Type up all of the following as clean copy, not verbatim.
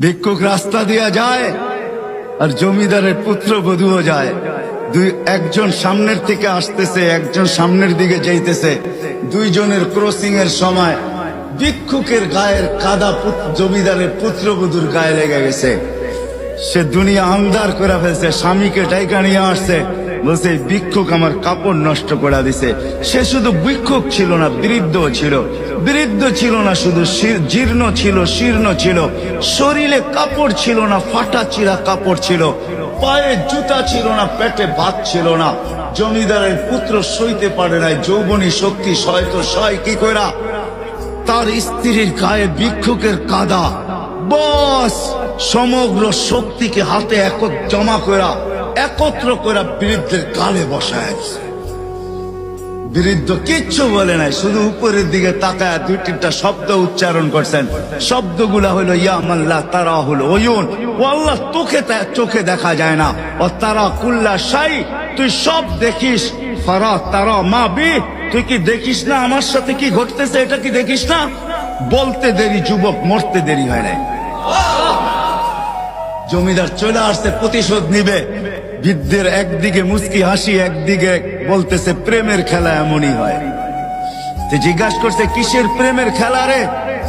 ভিক্ষুক রাস্তা দিয়া যায় আর জমিদারের পুত্রবধূও যায়। একজন সামনের থেকে আসতেছে, একজন সামনের দিকে যাইতেছে। দুইজনের ক্রসিং এর সময় ভিক্ষুকের গায়ের কাদা জমিদারের পুত্রবধূর গায়ে লেগে গেছে। সে দুনিয়া আন্ধার করে ফেলছে, স্বামীকে ডাইকা নিয়ে আসছে, বলছে ভিক্ষুক আমার কাপড় নষ্ট করে দিছে। সে শুধু ভিক্ষুক ছিল না, বৃদ্ধ ছিল। বৃদ্ধ ছিল না শুধু, জীর্ণ ছিল, শীর্ণ ছিল। শরীরে কাপড় ছিল না, ফাটা চিরা কাপড় ছিল। পায়ে জুতা ছিল না, পেটে ভাত ছিল না। জমিদারের পুত্র সইতে পারে নাই, যৌবনী শক্তি সয় তো সয় কি কইরা। তার স্ত্রীর গায়ে ভিক্ষুকের কাদা, বস সমগ্র শক্তিকে হাতে জমা করা, একত্র করা বৃদ্ধের গালে বসায়। বৃদ্ধ কিচ্ছু বলে নাই, শুধু উপরের দিকে তাকায় দুই তিনটা শব্দ উচ্চারণ করছেন। শব্দগুলা হলো ইয়া মাল্লাহ তারা হলো ওয়ুন, ও আল্লাহ চোখে দেখা যায় না। ও তারা কুল্লা শাই, তুই সব দেখিস। ফারা তারা মা বি, তুই কি দেখিস না আমার সাথে কি ঘটতেছে, এটা কি দেখিস না? বলতে দেরি যুবক, মরতে দেরি হয় নাই। জমিদার চলে আসছে, প্রতিশোধ নিবে। বৃদ্ধের একদিকে মুস্কি হাসি, একদিকে বলতেছে প্রেমের খেলা এমনই হয়। জিজ্ঞাসা করছে কিসের প্রেমের খেলা রে?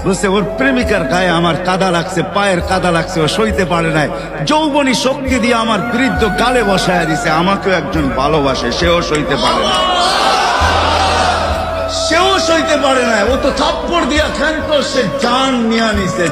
বলছে ওর প্রেমিকার গায়ে আমার কাদা লাগছে, পায়ের কাদা লাগছে, ও সইতে পারে নাই। যৌবনী শক্তি দিয়ে আমার বৃদ্ধ গালে বসায় দিছে। আমাকেও একজন ভালোবাসে, সেও সইতে পারে না, সেও সইতে পারে না। ও তো থাপ্পড় দিয়া ক্ষান্ত, সে জান নিয়ে নিছে।